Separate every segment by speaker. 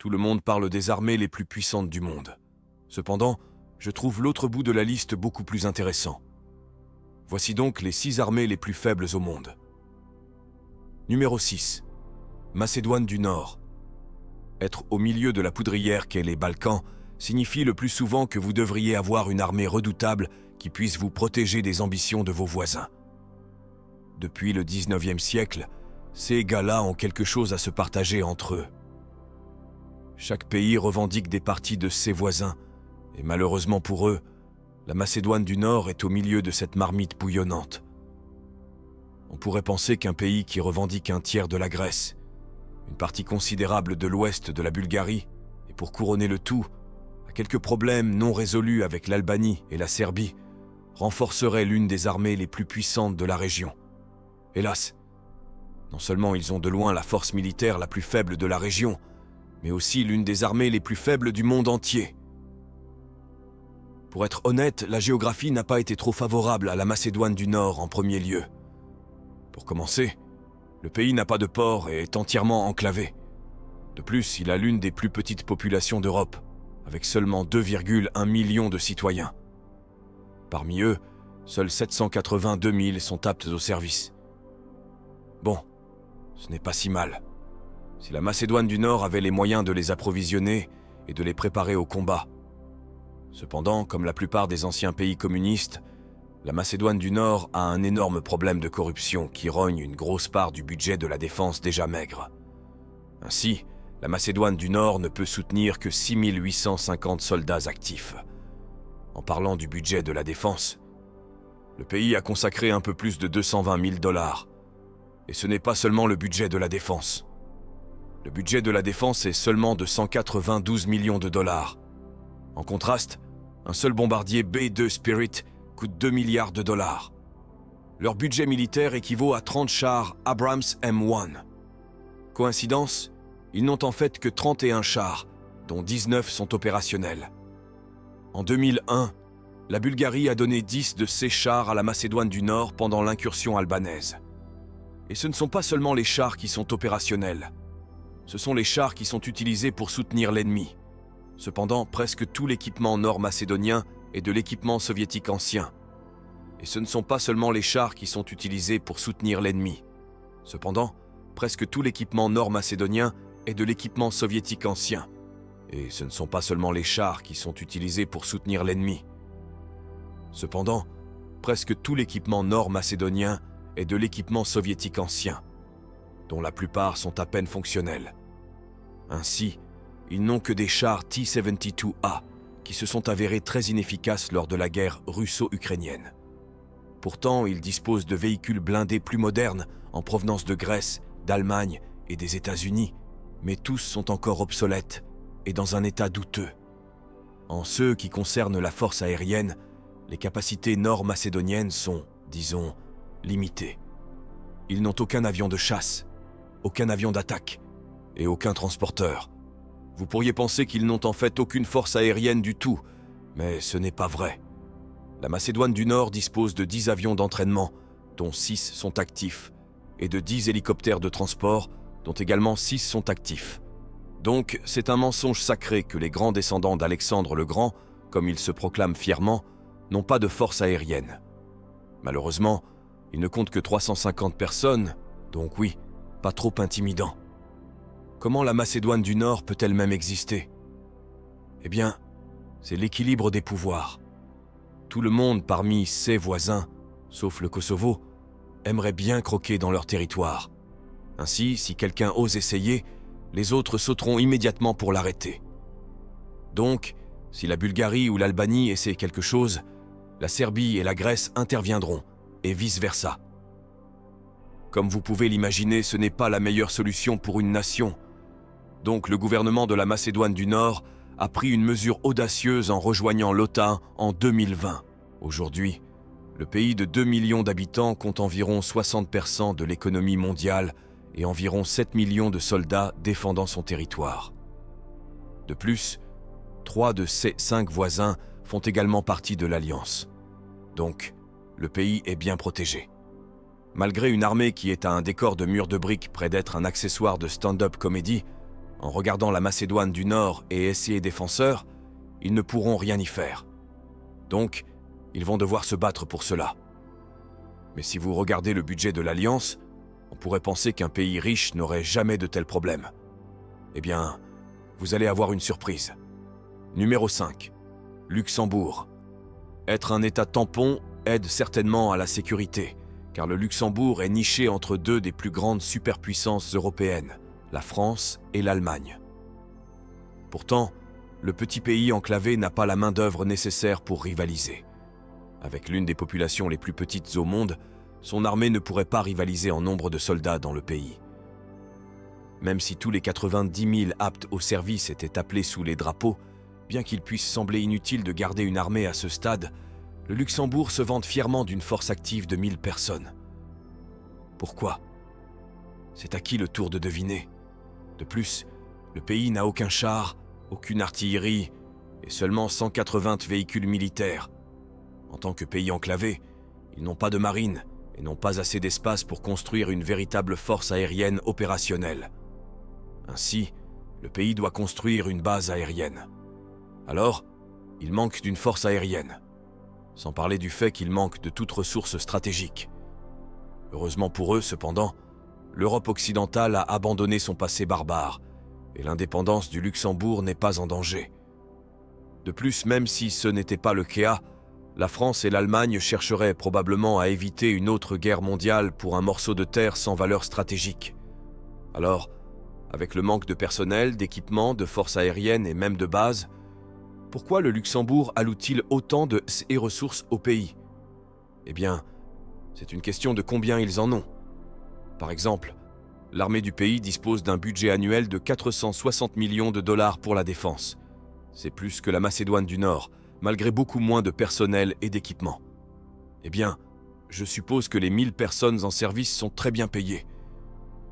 Speaker 1: Tout le monde parle des armées les plus puissantes du monde. Cependant, je trouve l'autre bout de la liste beaucoup plus intéressant. Voici donc les 6 armées les plus faibles au monde. Numéro 6. Macédoine du Nord. Être au milieu de la poudrière qu'est les Balkans signifie le plus souvent que vous devriez avoir une armée redoutable qui puisse vous protéger des ambitions de vos voisins. Depuis le 19e siècle, ces gars-là ont quelque chose à se partager entre eux. Chaque pays revendique des parties de ses voisins, et malheureusement pour eux, la Macédoine du Nord est au milieu de cette marmite bouillonnante. On pourrait penser qu'un pays qui revendique un tiers de la Grèce, une partie considérable de l'ouest de la Bulgarie, et pour couronner le tout, a quelques problèmes non résolus avec l'Albanie et la Serbie, renforcerait l'une des armées les plus puissantes de la région. Hélas, non seulement ils ont de loin la force militaire la plus faible de la région, mais aussi l'une des armées les plus faibles du monde entier. Pour être honnête, la géographie n'a pas été trop favorable à la Macédoine du Nord en premier lieu. Pour commencer, le pays n'a pas de port et est entièrement enclavé. De plus, il a l'une des plus petites populations d'Europe, avec seulement 2,1 millions de citoyens. Parmi eux, seuls 782 000 sont aptes au service. Bon, ce n'est pas si mal. Si la Macédoine du Nord avait les moyens de les approvisionner et de les préparer au combat. Cependant, comme la plupart des anciens pays communistes, la Macédoine du Nord a un énorme problème de corruption qui rogne une grosse part du budget de la défense déjà maigre. Ainsi, la Macédoine du Nord ne peut soutenir que 6 850 soldats actifs. En parlant du budget de la défense, le pays a consacré un peu plus de 220 000 $. Et ce n'est pas seulement le budget de la défense. Le budget de la défense est seulement de 192 millions de $. En contraste, un seul bombardier B-2 Spirit coûte 2 milliards de $. Leur budget militaire équivaut à 30 chars Abrams M1. Coïncidence, ils n'ont en fait que 31 chars, dont 19 sont opérationnels. En 2001, la Bulgarie a donné 10 de ces chars à la Macédoine du Nord pendant l'incursion albanaise. Et ce ne sont pas seulement les chars qui sont opérationnels. Ce sont les chars qui sont utilisés pour soutenir l'ennemi. Cependant, presque tout l'équipement nord-macédonien est de l'équipement soviétique ancien. Et ce ne sont pas seulement les chars qui sont utilisés pour soutenir l'ennemi. Cependant, presque tout l'équipement nord-macédonien est de l'équipement soviétique ancien. Et ce ne sont pas seulement les chars qui sont utilisés pour soutenir l'ennemi. Cependant, presque tout l'équipement nord-macédonien est de l'équipement soviétique ancien, dont la plupart sont à peine fonctionnels. Ainsi, ils n'ont que des chars T-72A qui se sont avérés très inefficaces lors de la guerre russo-ukrainienne. Pourtant, ils disposent de véhicules blindés plus modernes en provenance de Grèce, d'Allemagne et des États-Unis, mais tous sont encore obsolètes et dans un état douteux. En ce qui concerne la force aérienne, les capacités nord-macédoniennes sont, disons, limitées. Ils n'ont aucun avion de chasse, aucun avion d'attaque et aucun transporteur. Vous pourriez penser qu'ils n'ont en fait aucune force aérienne du tout, mais ce n'est pas vrai. La Macédoine du Nord dispose de 10 avions d'entraînement, dont 6 sont actifs, et de 10 hélicoptères de transport, dont également 6 sont actifs. Donc, c'est un mensonge sacré que les grands descendants d'Alexandre le Grand, comme ils se proclament fièrement, n'ont pas de force aérienne. Malheureusement, ils ne comptent que 350 personnes, donc oui, pas trop intimidant. Comment la Macédoine du Nord peut-elle même exister? Eh bien, c'est l'équilibre des pouvoirs. Tout le monde parmi ses voisins, sauf le Kosovo, aimerait bien croquer dans leur territoire. Ainsi, si quelqu'un ose essayer, les autres sauteront immédiatement pour l'arrêter. Donc, si la Bulgarie ou l'Albanie essaient quelque chose, la Serbie et la Grèce interviendront, et vice-versa. Comme vous pouvez l'imaginer, ce n'est pas la meilleure solution pour une nation. Donc le gouvernement de la Macédoine du Nord a pris une mesure audacieuse en rejoignant l'OTAN en 2020. Aujourd'hui, le pays de 2 millions d'habitants compte environ 60% de l'économie mondiale et environ 7 millions de soldats défendant son territoire. De plus, 3 de ses 5 voisins font également partie de l'Alliance. Donc, le pays est bien protégé. Malgré une armée qui est à un décor de murs de briques près d'être un accessoire de stand-up comédie, En regardant la Macédoine du Nord et ses défenseurs, ils ne pourront rien y faire. Donc, ils vont devoir se battre pour cela. Mais si vous regardez le budget de l'Alliance, on pourrait penser qu'un pays riche n'aurait jamais de tels problèmes. Eh bien, vous allez avoir une surprise. Numéro 5. Luxembourg. Être un État tampon aide certainement à la sécurité, car le Luxembourg est niché entre deux des plus grandes superpuissances européennes, la France et l'Allemagne. Pourtant, le petit pays enclavé n'a pas la main-d'œuvre nécessaire pour rivaliser. Avec l'une des populations les plus petites au monde, son armée ne pourrait pas rivaliser en nombre de soldats dans le pays. Même si tous les 90 000 aptes au service étaient appelés sous les drapeaux, bien qu'il puisse sembler inutile de garder une armée à ce stade, le Luxembourg se vante fièrement d'une force active de 1000 personnes. Pourquoi? C'est à qui le tour de deviner. De plus, le pays n'a aucun char, aucune artillerie et seulement 180 véhicules militaires. En tant que pays enclavé, ils n'ont pas de marine et n'ont pas assez d'espace pour construire une véritable force aérienne opérationnelle. Ainsi, le pays doit construire une base aérienne. Alors, il manque d'une force aérienne. Sans parler du fait qu'il manque de toute ressource stratégique. Heureusement pour eux, cependant, l'Europe occidentale a abandonné son passé barbare et l'indépendance du Luxembourg n'est pas en danger. De plus, même si ce n'était pas le cas, la France et l'Allemagne chercheraient probablement à éviter une autre guerre mondiale pour un morceau de terre sans valeur stratégique. Alors, avec le manque de personnel, d'équipement, de forces aériennes et même de bases, pourquoi le Luxembourg alloue-t-il autant de ses ressources au pays? Eh bien, c'est une question de combien ils en ont. Par exemple, l'armée du pays dispose d'un budget annuel de 460 millions de dollars pour la défense. C'est plus que la Macédoine du Nord, malgré beaucoup moins de personnel et d'équipement. Eh bien, je suppose que les 1000 personnes en service sont très bien payées.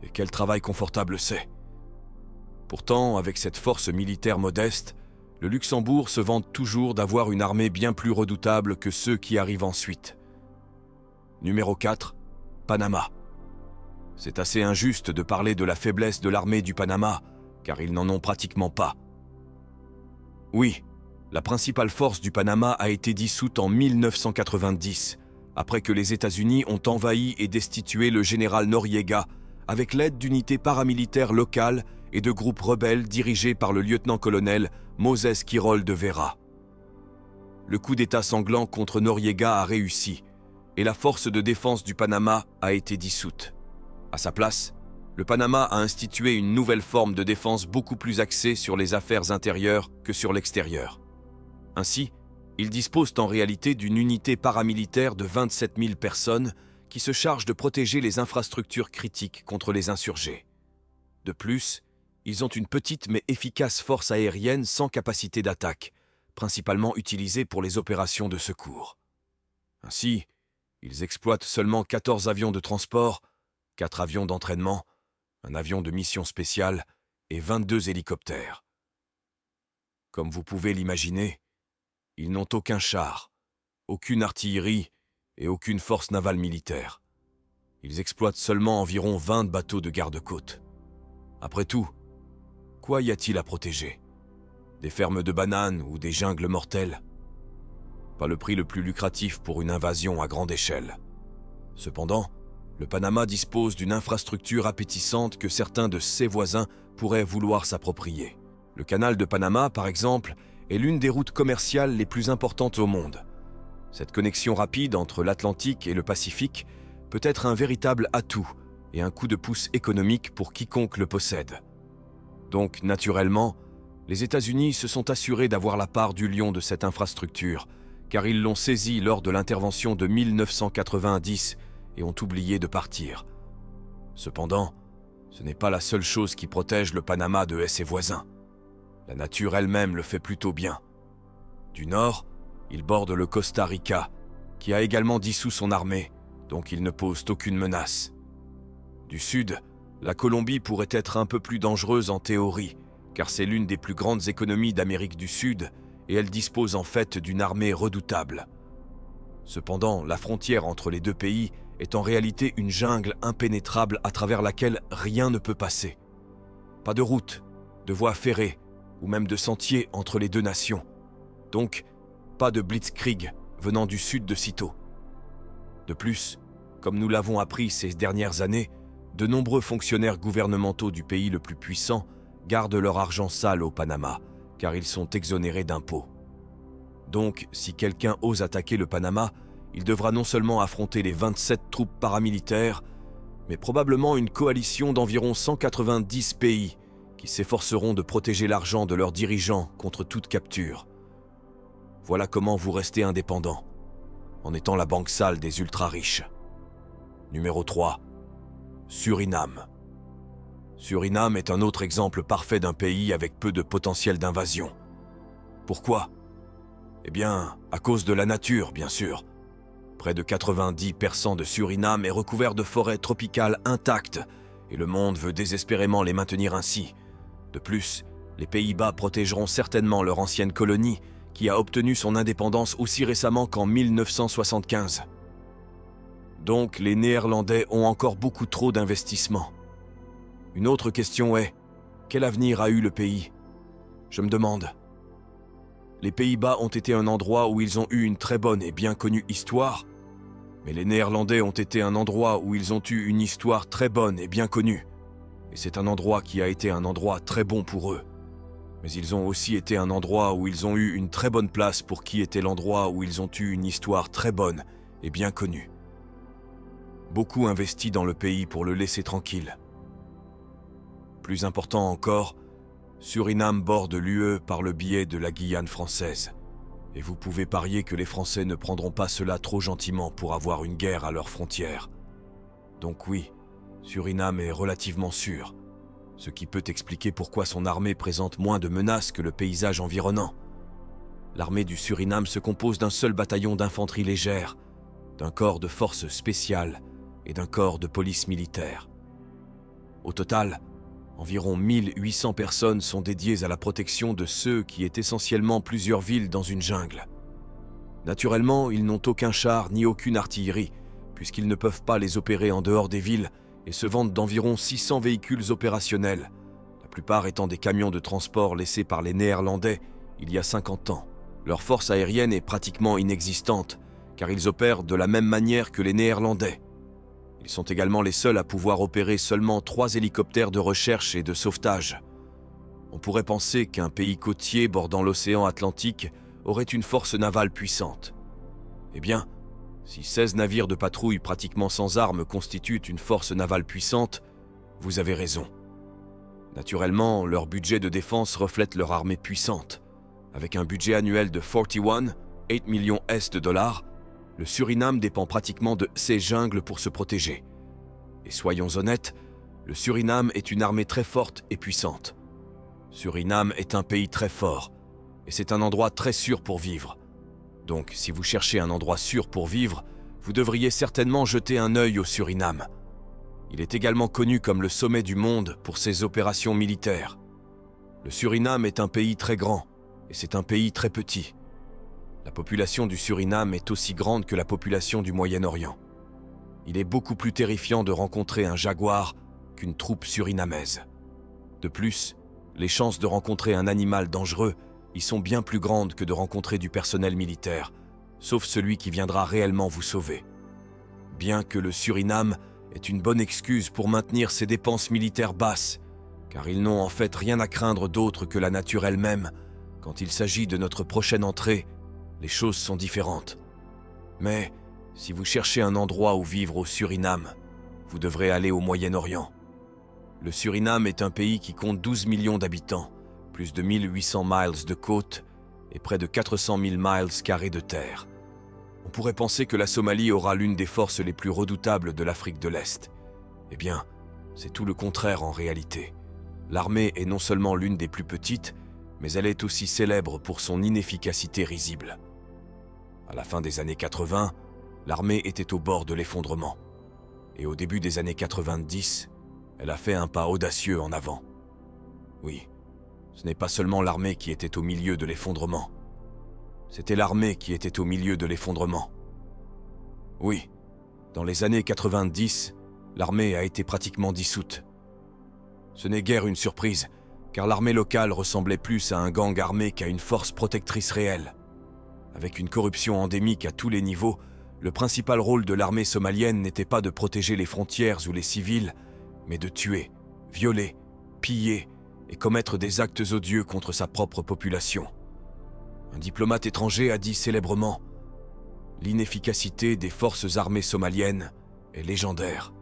Speaker 1: Et quel travail confortable c'est. Pourtant, avec cette force militaire modeste, le Luxembourg se vante toujours d'avoir une armée bien plus redoutable que ceux qui arrivent ensuite. Numéro 4. Panama. C'est assez injuste de parler de la faiblesse de l'armée du Panama, car ils n'en ont pratiquement pas. Oui, la principale force du Panama a été dissoute en 1990, après que les États-Unis ont envahi et destitué le général Noriega avec l'aide d'unités paramilitaires locales et de groupes rebelles dirigés par le lieutenant-colonel Moses Quirol de Vera. Le coup d'État sanglant contre Noriega a réussi et la force de défense du Panama a été dissoute. À sa place, le Panama a institué une nouvelle forme de défense beaucoup plus axée sur les affaires intérieures que sur l'extérieur. Ainsi, ils disposent en réalité d'une unité paramilitaire de 27 000 personnes qui se charge de protéger les infrastructures critiques contre les insurgés. De plus, ils ont une petite mais efficace force aérienne sans capacité d'attaque, principalement utilisée pour les opérations de secours. Ainsi, ils exploitent seulement 14 avions de transport, 4 avions d'entraînement, un avion de mission spéciale et 22 hélicoptères. Comme vous pouvez l'imaginer, ils n'ont aucun char, aucune artillerie et aucune force navale militaire. Ils exploitent seulement environ 20 bateaux de garde-côte. Après tout, quoi y a-t-il à protéger? Des fermes de bananes ou des jungles mortelles? Pas le prix le plus lucratif pour une invasion à grande échelle. Cependant, le Panama dispose d'une infrastructure appétissante que certains de ses voisins pourraient vouloir s'approprier. Le canal de Panama, par exemple, est l'une des routes commerciales les plus importantes au monde. Cette connexion rapide entre l'Atlantique et le Pacifique peut être un véritable atout et un coup de pouce économique pour quiconque le possède. Donc, naturellement, les États-Unis se sont assurés d'avoir la part du lion de cette infrastructure, car ils l'ont saisie lors de l'intervention de 1990 et ont oublié de partir. Cependant, ce n'est pas la seule chose qui protège le Panama de ses voisins. La nature elle-même le fait plutôt bien. Du nord, il borde le Costa Rica, qui a également dissous son armée, donc il ne pose aucune menace. Du sud, la Colombie pourrait être un peu plus dangereuse en théorie, car c'est l'une des plus grandes économies d'Amérique du Sud et elle dispose en fait d'une armée redoutable. Cependant, la frontière entre les deux pays est en réalité une jungle impénétrable à travers laquelle rien ne peut passer. Pas de route, de voies ferrées ou même de sentiers entre les deux nations. Donc, pas de blitzkrieg venant du sud de sitôt. De plus, comme nous l'avons appris ces dernières années, de nombreux fonctionnaires gouvernementaux du pays le plus puissant gardent leur argent sale au Panama, car ils sont exonérés d'impôts. Donc, si quelqu'un ose attaquer le Panama, il devra non seulement affronter les 27 troupes paramilitaires, mais probablement une coalition d'environ 190 pays qui s'efforceront de protéger l'argent de leurs dirigeants contre toute capture. Voilà comment vous restez indépendant, en étant la banque sale des ultra-riches. Numéro 3. Suriname. Suriname est un autre exemple parfait d'un pays avec peu de potentiel d'invasion. Pourquoi ? Eh bien, à cause de la nature, bien sûr. Près de 90% de Suriname est recouvert de forêts tropicales intactes, et le monde veut désespérément les maintenir ainsi. De plus, les Pays-Bas protégeront certainement leur ancienne colonie, qui a obtenu son indépendance aussi récemment qu'en 1975. Donc, les Néerlandais ont encore beaucoup trop d'investissements. Une autre question est, quel avenir a eu le pays ? Je me demande. Les Pays-Bas ont été un endroit où ils ont eu une très bonne et bien connue histoire, mais les Néerlandais ont été un endroit où ils ont eu une histoire très bonne et bien connue. Et c'est un endroit qui a été un endroit très bon pour eux. Mais ils ont aussi été un endroit où ils ont eu une très bonne place pour qui était l'endroit où ils ont eu une histoire très bonne et bien connue. Beaucoup investis dans le pays pour le laisser tranquille. Plus important encore, Suriname borde l'UE par le biais de la Guyane française. Et vous pouvez parier que les Français ne prendront pas cela trop gentiment pour avoir une guerre à leurs frontières. Donc oui, Suriname est relativement sûr, ce qui peut expliquer pourquoi son armée présente moins de menaces que le paysage environnant. L'armée du Suriname se compose d'un seul bataillon d'infanterie légère, d'un corps de forces spéciales et d'un corps de police militaire. Au total, environ 1800 personnes sont dédiées à la protection de ceux qui est essentiellement plusieurs villes dans une jungle. Naturellement, ils n'ont aucun char ni aucune artillerie, puisqu'ils ne peuvent pas les opérer en dehors des villes et se vantent d'environ 600 véhicules opérationnels, la plupart étant des camions de transport laissés par les Néerlandais il y a 50 ans. Leur force aérienne est pratiquement inexistante, car ils opèrent de la même manière que les Néerlandais. Ils sont également les seuls à pouvoir opérer seulement 3 hélicoptères de recherche et de sauvetage. On pourrait penser qu'un pays côtier bordant l'océan Atlantique aurait une force navale puissante. Eh bien, si 16 navires de patrouille pratiquement sans armes constituent une force navale puissante, vous avez raison. Naturellement, leur budget de défense reflète leur armée puissante. Avec un budget annuel de 8 millions de dollars, le Suriname dépend pratiquement de ces jungles pour se protéger. Et soyons honnêtes, le Suriname est une armée très forte et puissante. Suriname est un pays très fort, et c'est un endroit très sûr pour vivre. Donc, si vous cherchez un endroit sûr pour vivre, vous devriez certainement jeter un œil au Suriname. Il est également connu comme le sommet du monde pour ses opérations militaires. Le Suriname est un pays très grand, et c'est un pays très petit. La population du Suriname est aussi grande que la population du Moyen-Orient. Il est beaucoup plus terrifiant de rencontrer un jaguar qu'une troupe surinamaise. De plus, les chances de rencontrer un animal dangereux y sont bien plus grandes que de rencontrer du personnel militaire, sauf celui qui viendra réellement vous sauver. Bien que le Suriname est une bonne excuse pour maintenir ses dépenses militaires basses, car ils n'ont en fait rien à craindre d'autre que la nature elle-même, quand il s'agit de notre prochaine entrée, les choses sont différentes. Mais si vous cherchez un endroit où vivre au Suriname, vous devrez aller au Moyen-Orient. Le Suriname est un pays qui compte 12 millions d'habitants, plus de 1800 miles de côte et près de 400 000 miles carrés de terre. On pourrait penser que la Somalie aura l'une des forces les plus redoutables de l'Afrique de l'Est. Eh bien, c'est tout le contraire en réalité. L'armée est non seulement l'une des plus petites, mais elle est aussi célèbre pour son inefficacité risible. À la fin des années 80, l'armée était au bord de l'effondrement. Et au début des années 90, elle a fait un pas audacieux en avant. Oui, ce n'est pas seulement l'armée qui était au milieu de l'effondrement. C'était l'armée qui était au milieu de l'effondrement. Oui, dans les années 90, l'armée a été pratiquement dissoute. Ce n'est guère une surprise, car l'armée locale ressemblait plus à un gang armé qu'à une force protectrice réelle. Avec une corruption endémique à tous les niveaux, le principal rôle de l'armée somalienne n'était pas de protéger les frontières ou les civils, mais de tuer, violer, piller et commettre des actes odieux contre sa propre population. Un diplomate étranger a dit célèbrement « L'inefficacité des forces armées somaliennes est légendaire ».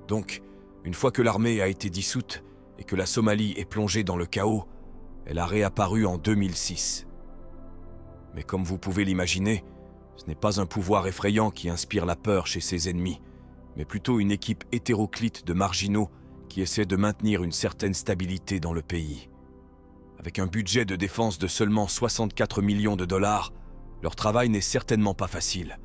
Speaker 1: Donc, une fois que l'armée a été dissoute et que la Somalie est plongée dans le chaos, elle a réapparu en 2006. Mais comme vous pouvez l'imaginer, ce n'est pas un pouvoir effrayant qui inspire la peur chez ses ennemis, mais plutôt une équipe hétéroclite de marginaux qui essaie de maintenir une certaine stabilité dans le pays. Avec un budget de défense de seulement 64 millions de dollars, leur travail n'est certainement pas facile.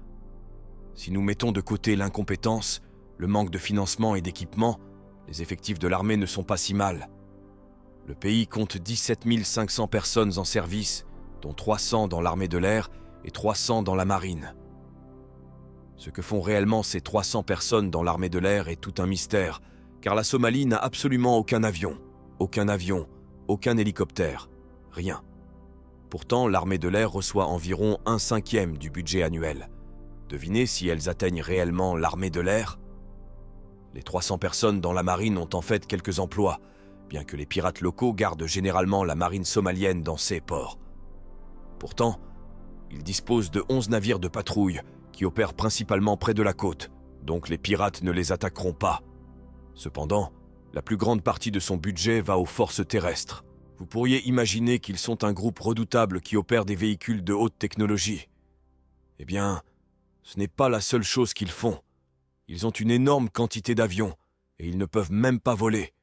Speaker 1: Si nous mettons de côté l'incompétence, le manque de financement et d'équipement, les effectifs de l'armée ne sont pas si mal. Le pays compte 17 500 personnes en service, dont 300 dans l'armée de l'air et 300 dans la marine. Ce que font réellement ces 300 personnes dans l'armée de l'air est tout un mystère, car la Somalie n'a absolument aucun avion, aucun hélicoptère, rien. Pourtant, l'armée de l'air reçoit environ 1/5 du budget annuel. Devinez si elles atteignent réellement l'armée de l'air? Les 300 personnes dans la marine ont en fait quelques emplois, bien que les pirates locaux gardent généralement la marine somalienne dans ces ports. Pourtant, ils disposent de 11 navires de patrouille qui opèrent principalement près de la côte, donc les pirates ne les attaqueront pas. Cependant, la plus grande partie de son budget va aux forces terrestres. Vous pourriez imaginer qu'ils sont un groupe redoutable qui opère des véhicules de haute technologie. Eh bien, ce n'est pas la seule chose qu'ils font. Ils ont une énorme quantité d'avions, et ils ne peuvent même pas voler.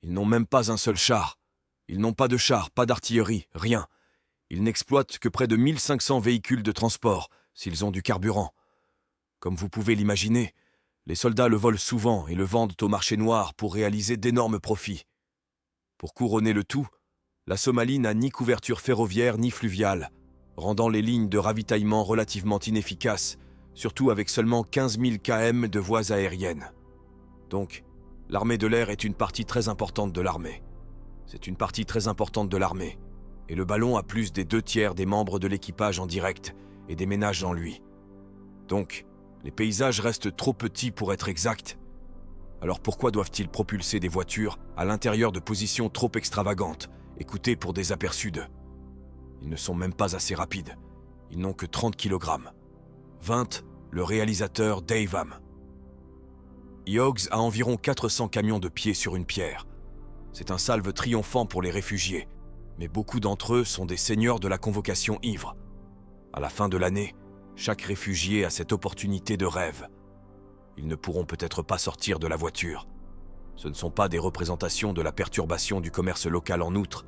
Speaker 1: Ils n'ont même pas un seul char. Ils n'ont pas de char, pas d'artillerie, rien. Ils n'exploitent que près de 1500 véhicules de transport, s'ils ont du carburant. Comme vous pouvez l'imaginer, les soldats le volent souvent et le vendent au marché noir pour réaliser d'énormes profits. Pour couronner le tout, la Somalie n'a ni couverture ferroviaire ni fluviale, rendant les lignes de ravitaillement relativement inefficaces, surtout avec seulement 15 000 km de voies aériennes. Donc, l'armée de l'air est une partie très importante de l'armée. C'est une partie très importante de l'armée, et le ballon a plus des 2/3 des membres de l'équipage en direct et des ménages en lui. Donc, les paysages restent trop petits pour être exacts. Alors pourquoi doivent-ils propulser des voitures à l'intérieur de positions trop extravagantes et coûter pour des aperçus d'eux? Ils ne sont même pas assez rapides. Ils n'ont que 30 kg. 20, le réalisateur Dave Ham. Hughes a environ 400 camions de pied sur une pierre. C'est un salve triomphant pour les réfugiés, mais beaucoup d'entre eux sont des seigneurs de la convocation ivre. À la fin de l'année, chaque réfugié a cette opportunité de rêve. Ils ne pourront peut-être pas sortir de la voiture. Ce ne sont pas des représentations de la perturbation du commerce local en outre.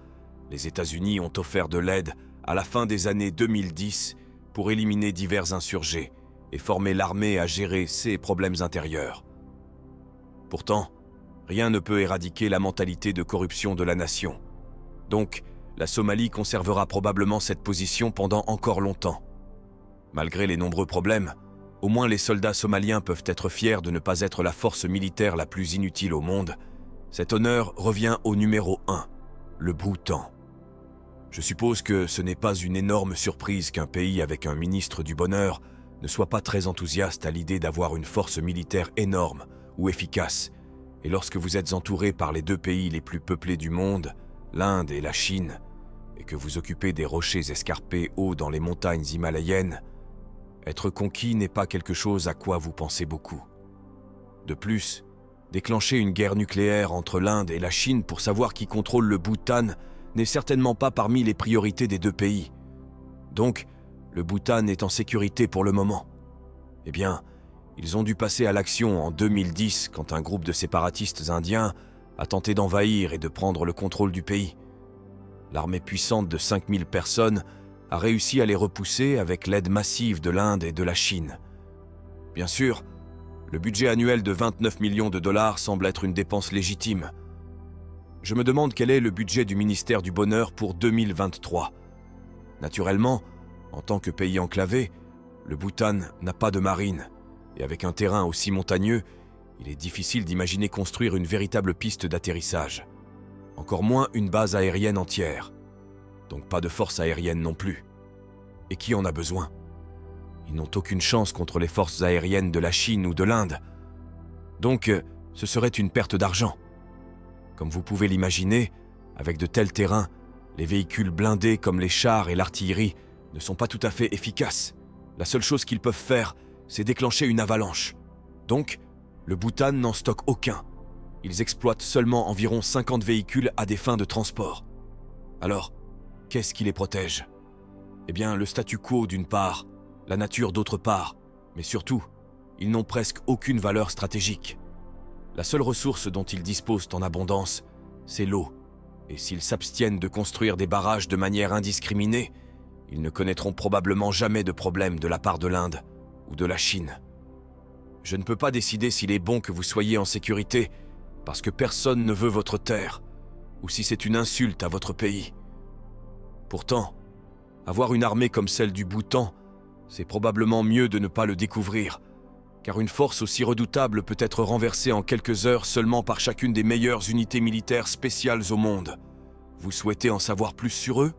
Speaker 1: Les États-Unis ont offert de l'aide à la fin des années 2010 pour éliminer divers insurgés et former l'armée à gérer ces problèmes intérieurs. Pourtant, rien ne peut éradiquer la mentalité de corruption de la nation. Donc, la Somalie conservera probablement cette position pendant encore longtemps. Malgré les nombreux problèmes, au moins les soldats somaliens peuvent être fiers de ne pas être la force militaire la plus inutile au monde. Cet honneur revient au numéro 1, le Bhoutan. Je suppose que ce n'est pas une énorme surprise qu'un pays avec un ministre du Bonheur ne soit pas très enthousiaste à l'idée d'avoir une force militaire énorme ou efficace. Et lorsque vous êtes entouré par les 2 pays les plus peuplés du monde, l'Inde et la Chine, et que vous occupez des rochers escarpés hauts dans les montagnes himalayennes, être conquis n'est pas quelque chose à quoi vous pensez beaucoup. De plus, déclencher une guerre nucléaire entre l'Inde et la Chine pour savoir qui contrôle le Bhoutan n'est certainement pas parmi les priorités des 2 pays. Donc, le Bhoutan est en sécurité pour le moment. Eh bien, ils ont dû passer à l'action en 2010 quand un groupe de séparatistes indiens a tenté d'envahir et de prendre le contrôle du pays. L'armée puissante de 5000 personnes a réussi à les repousser avec l'aide massive de l'Inde et de la Chine. Bien sûr, le budget annuel de 29 millions de dollars semble être une dépense légitime. Je me demande quel est le budget du ministère du Bonheur pour 2023. Naturellement, en tant que pays enclavé, le Bhoutan n'a pas de marine, et avec un terrain aussi montagneux, il est difficile d'imaginer construire une véritable piste d'atterrissage. encore moins une base aérienne entière. Donc pas de force aérienne non plus. Et qui en a besoin? Ils n'ont aucune chance contre les forces aériennes de la Chine ou de l'Inde. Donc, ce serait une perte d'argent. Comme vous pouvez l'imaginer, avec de tels terrains, les véhicules blindés comme les chars et l'artillerie ne sont pas tout à fait efficaces. La seule chose qu'ils peuvent faire, c'est déclencher une avalanche. Donc, le Bhoutan n'en stocke aucun. Ils exploitent seulement environ 50 véhicules à des fins de transport. Alors, qu'est-ce qui les protège? Eh bien, le statu quo d'une part, la nature d'autre part, mais surtout, ils n'ont presque aucune valeur stratégique. La seule ressource dont ils disposent en abondance, c'est l'eau. Et s'ils s'abstiennent de construire des barrages de manière indiscriminée, ils ne connaîtront probablement jamais de problème de la part de l'Inde ou de la Chine. Je ne peux pas décider s'il est bon que vous soyez en sécurité parce que personne ne veut votre terre, ou si c'est une insulte à votre pays. Pourtant, avoir une armée comme celle du Bhoutan, c'est probablement mieux de ne pas le découvrir, car une force aussi redoutable peut être renversée en quelques heures seulement par chacune des meilleures unités militaires spéciales au monde. Vous souhaitez en savoir plus sur eux ?